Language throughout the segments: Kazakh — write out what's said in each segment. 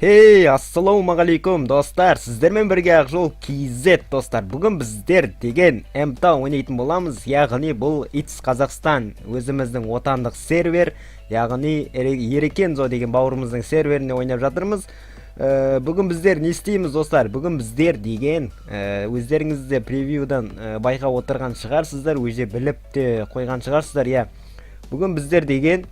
Хей, ассалаумағалейкум достар, сіздермен бірге Ақжол KZ достар. Бүгін біздер деген МТА ойнайтын боламыз, яғни бұл It's Қазақстан өзіміздің отандық сервер, яғни Ерекензо деген бауырымыздың серверіне ойнап жатырмыз. Бүгін біздер не істейміз достар? Бүгін біздер деген өздеріңізде превьюдан байқап отырған шығарсыздар, өже біліп те қойған шығарсыздар, я. Бүгін біздер деген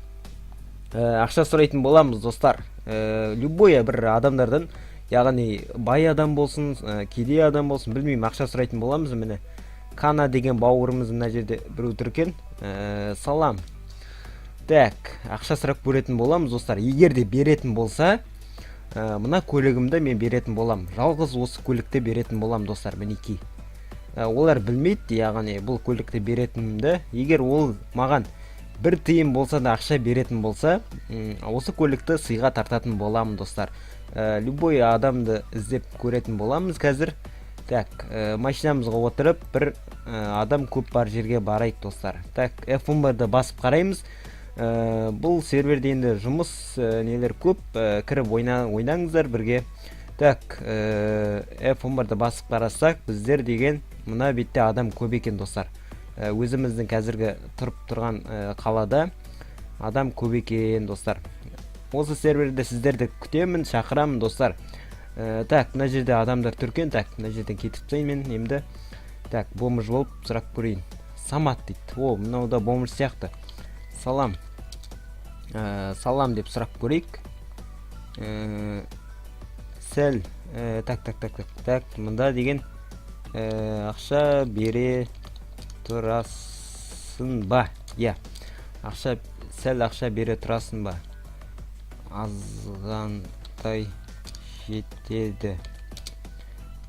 ақша сұрайтын боламыз достар. Любой бір адамдардан, яғни бай адам болсын, кедей адам болсын, білмеймін, ақша сұрайтын боламыз. Міне Кана деген бауырымыз мына жерде біреу тұр екен. Салам. Так, ақша сұрап көретін боламыз достар. Егер де беретін болса, мына көлігімді мен беретін болам. Жалғыз осы көлікті беретін болам достар, мінекей. Олар білмейді, яғни бұл көлікті беретінімді. Егер ол маған бір тиын болса да ақша беретін болса, осы көлікті сыйға тартатын боламын достар. Любой адамды іздеп көретін боламыз қазір. Так, машинамызға отырып, бір адам көп бар жерге барайық достар. Так, F11-ді басып қараймыз. Бұл серверде енді жұмыс нелер көп, кіріп ойнаңыздар бірге. Так, F11-ді басып қарасақ, біздер деген мына бетте адам көп екен достар. Өзіміздің қазіргі тұрып тұрған қалада адам көп екен достар. Осы серверде сіздерді күтемін, шақырамын достар. Так, мына жерде адамдар түркен. Так, мына жерден кетіп тастайын мен емді. Так, бомж болып сұрап көрейін. Самат дейді. О, мынау да бомж сияқты. Салам. Салам деп сұрап көрейік. Сәл. Так, мында деген ақша бере тұрасың ба? Я, сәл ақша бере тұрасың ба? Азғантай жетеді.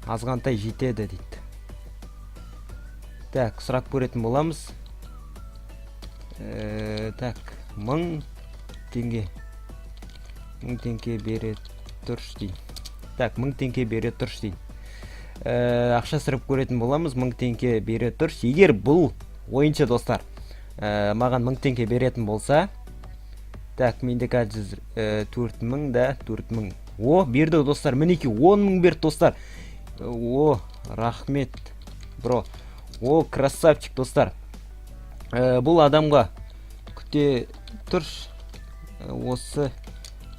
Азғантай жетеді дейді. Так, сұрақ көретін боламыз. Так, 1000 теңге. 1000 теңге бере тұрш дейді. Так, 1000 теңге бере тұрш дейді. Ақша сұрап көретін боламыз, 1000 теңге бере тұрш. Егер бұл ойыншы достар маған 1000 теңге беретін болса, так, менде қазір 4000 да 4000. О, берді достар, мінеки 10.000 берді достар. О, рахмет бро. О, красавчик достар. Бұл адамға күте тұрш осы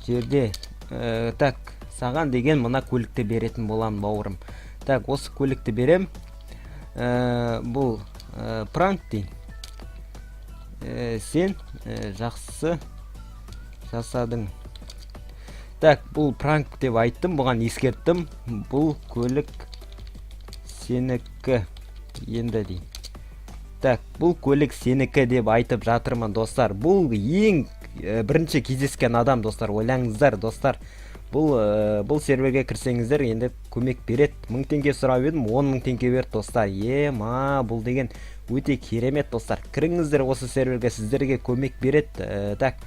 жерде. Так, саған деген мына көлікті беретін болам бауырым. Так, осы көлікті берем. Бұл пранк дейін. Сен жақсы жасадың. Так, бұл пранк деп айттым, бұған ескерттім. Бұл көлік сенікі енді дейін. Так, бұл көлік сенікі деп айтып жатырмын достар. Бұл ең бірінші кездескен адам достар, ойлаңыздар достар. Бұл серверге кірсеңіздер енді көмек берет. 1000 теңге сұрап едім, 10.000 теңге берді достар. Бұл деген өте керемет достар. Кіріңіздер осы серверге, сіздерге көмек берет. Так,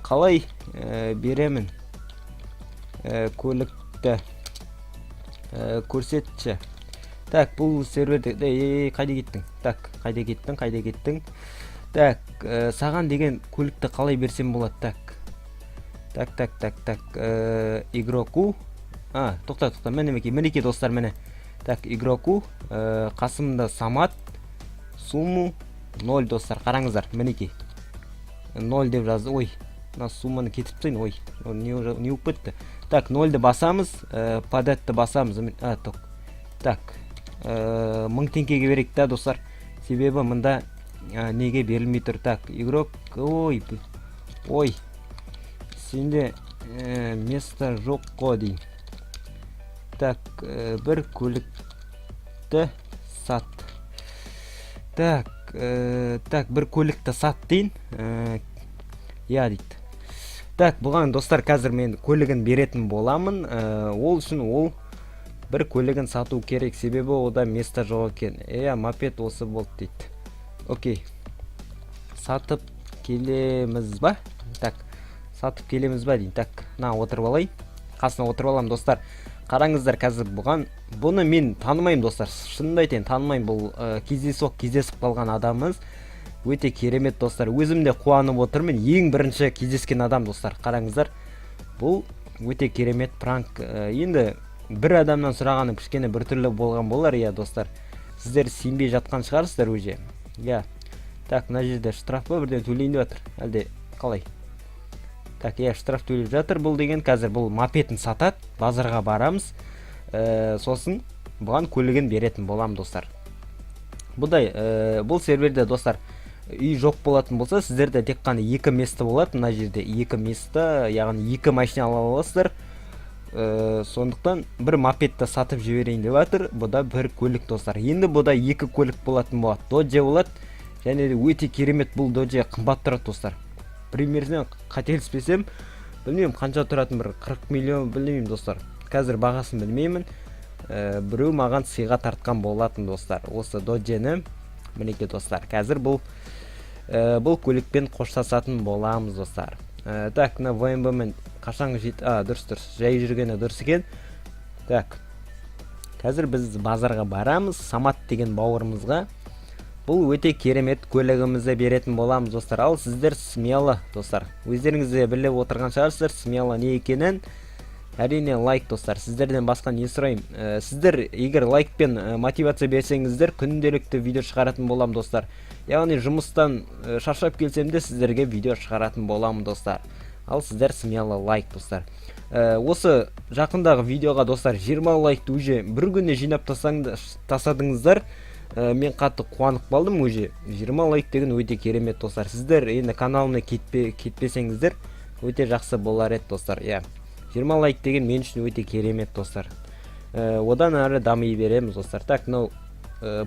қалай беремін көлікті көрсетші. Так, бұл серверде қайда кеттің? Так, қайда кеттің? Так, саған деген көлікті қалай берсем болады? Так, игроку. Тоқта, мінеке достар, міне. Так, игроку, қасымда Самат, сумму 0 достар, қараңыздар, мінеке. 0 деп жазды, ой, мына сумманы кетіп тайын, ой, не өппетті. Так, 0-ді басамыз, податты басамыз, так, 1000 теңгеге берейік та достар, себебі мында неге берілмей тұр. Так, игрок, ой, сенде место жоқ қо дейін. Так, бір көлікті сат. Так, бір көлікті сат дейін. Я дейді. Так, бұған достар қазір мен көлігін беретін боламын. Ол үшін ол бір көлігін сату керек, себебі ода место жоқ екен. Мопед осы болды дейді. Окей. Сатып келеміз ба? Так, сатып келеміз ба дейін. Так, отырып алайын. Қасына отырып алам достар. Қараңыздар қазір бұны мен танымайым достар. Шынымды айтайын, танымайым. Бұл кездесіп қалған адамымыз. Өте керемет достар. Өзім де қуанып отырмын. Ең бірінші кездескен адам достар. Қараңыздар. Бұл өте керемет пранк. Енді бір адамнан сұрағаны кішкене бір түрлі болған болар, иә достар. Сіздер сенбей жатқан шығарсыздар уже. Иә. Так, мына жерде штраф па, бірден төлейін деп жатыр. Әлде қалай? Так, иә, штраф төлеп жатыр. Бұл деген қазір бұл мопедін сатады. Базарға барамыз. Сосын бұған көлігін беретін болам достар. Бұл серверде достар үй жоқ болатын болса, сіздерде тек қана 2 место болады. Мына жерде 2 место, яғни 2 машина ала аласыздар. Сондықтан бір мопедті сатып жіберейін деп жатыр. Бұда бір көлік достар. Енді бұда 2 көлік болатын болады. Dodge болады. Және де өте керемет, бұл Dodge қымбат тұрады достар. Примерно қателеспесем, білмеймін қанша тұратын, бір 40 миллион білмеймін достар. Қазір бағасын білмеймін. Біреу маған сыйға тартқан болатын достар. Осы Dodge-ні мінеке достар. Қазір бұл көлікпен қоштасатын боламыз достар. Так, мына ВМБ-мен қашан дұрыс, жай жүргені дұрыс екен. Так, қазір біз базарға барамыз. Самат деген бауырымызға бұл өте керемет көлігімізді беретін боламыз достар. Ал сіздер смело достар. Өздеріңізде біліп отырған шығарсыздар смело не екенін. Әрине лайк достар. Сіздерден басқа не сұрайым? Сіздер егер лайкпен мотивация берсеңіздер, күнделікті видео шығаратын болам достар. Яғни жұмыстан шаршап келсем де сіздерге видео шығаратын болам достар. Ал сіздер смело лайк достар. Осы жақындағы видеоға достар 20 лайкты уже бір күнде жинап тасадыңыздар. Мен қатты қуанып қалдым уже. 20 лайк деген өте керемет достар. Сіздер енді каналыма кетпесеңіздер өте жақсы болар еді достар. 20 лайк деген мен үшін өте керемет достар. Одан әрі дами береміз достар. Так, мынау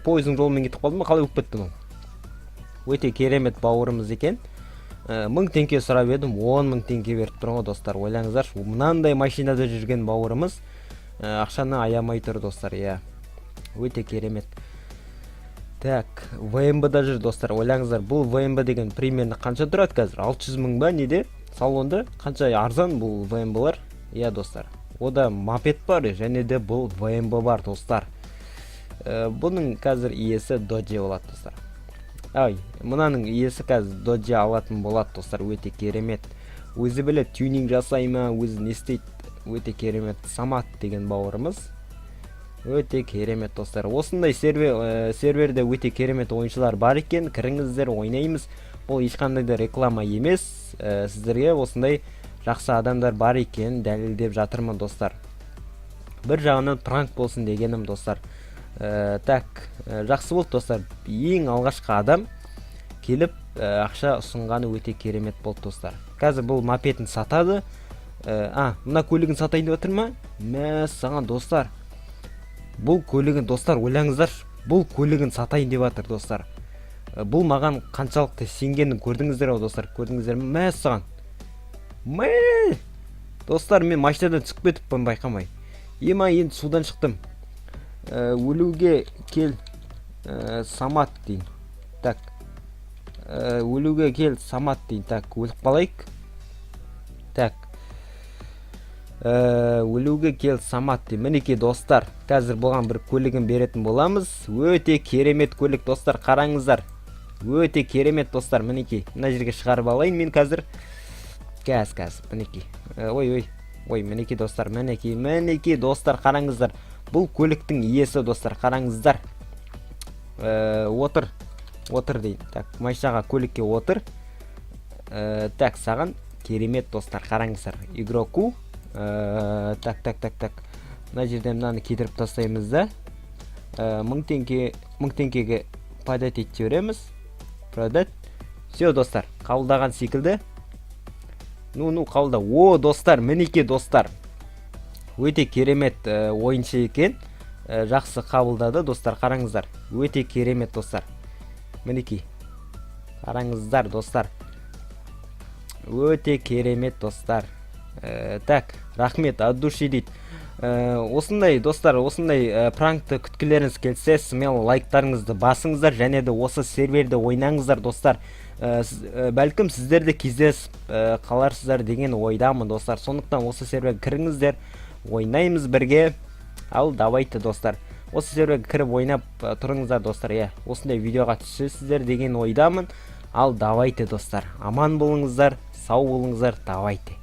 пойыздың жолымен кетіп қалдым, қалай өтіп кеттім ол? Өте керемет бауырымыз екен. 1000 теңге сұрап едім, 10.000 теңге беріп тұр ғой достар. Ойлаңыздаршы, мынандай машинада жүрген бауырымыз ақшаны аямай тұр достар. Өте керемет. Так, ВМБ-да жүр достар. Ойлаңыздар, бұл ВМБ деген примерно қанша тұрады қазір? 600 мың ба неде? Салонда қанша арзан бұл ВМБ-лар? Достар. Ода мопед бар, және де бұл ВМБ бар достар. Бұның қазір иесі Dodge болады достар. Мұнаның иесі қазір Dodge алатын болады достар. Өте керемет. Өзі біле тюнинг жасай ма, өзі не істейді? Өте керемет. Самат деген бауырымыз. Өте керемет достар. Осындай серверде өте керемет ойыншылар бар екен. Кіріңіздер, ойнаймыз. Бұл ешқандай да реклама емес. Сіздерге осындай жақсы адамдар бар екен дәлелдеп жатырмын достар. Бір жағынан пранк болсын дегенім достар. Так, жақсы болды достар. Ең алғашқы адам келіп ақша ұсынғаны өте керемет болды достар. Қазір бұл мопедін сатады. Мына көлігін сатайын деп жатыр ма? Мә саған достар. Бұл көлігін достар, ойлаңыздар, бұл көлігін сатайын деп жатыр достар. Бұл маған қаншалықты сенгенін көрдіңіздер ау достар, көрдіңіздер ме? Мә саған. Мә! Достар, мен машинадан шығып кетіппін байқамай. Енді судан шықтым. Өлуге кел Самат дейін. Так. Өлуге кел Самат дейін. Так, өліп қалайық. Так. Өлуге кел Самат дейін. Мінеке достар, қазір болған бір көлігін беретін боламыз. Өте керемет көлік достар, қараңыздар. Өте керемет достар, мінеке. Мына жерге шығарып алайын мен қазір. Кәз, мінеке. Ой, мінеке достар, мінеке достар, қараңыздар. Бұл көліктің иесі достар, қараңыздар. Отыр дейін. Так, машинаға көлікке отыр. Так, саған керемет достар, қараңыздар. Игроку. Так. Мына жерден мынаны кетіріп тастаймыз да. 1000 теңгеге продать ете береміз. Продать. Все достар, қабылдаған секілді. Қабылда. Достар, мінеке достар. Өте керемет ойыншы екен. Жақсы қабылдады достар, қараңыздар. Өте керемет достар. Мінеке. Қараңыздар достар. Өте керемет достар. Так, рахмет, от души дейді. Осындай достар, осындай пранкты күткілеріңіз келсе, смело лайктарыңызды басыңыздар, және де осы серверде ойнаңыздар достар. Бәлкім сіздерді кездесіп қаларсыздар деген ойдамын достар. Сондықтан осы серверге кіріңіздер, ойнаймыз бірге. Ал давайте достар, осы серверге кіріп ойнап тұрыңыздар достар. Осындай видеоға түсесіздер деген ойдамын. Ал давайте достар, аман болыңыздар, сау болыңыздар, давайте.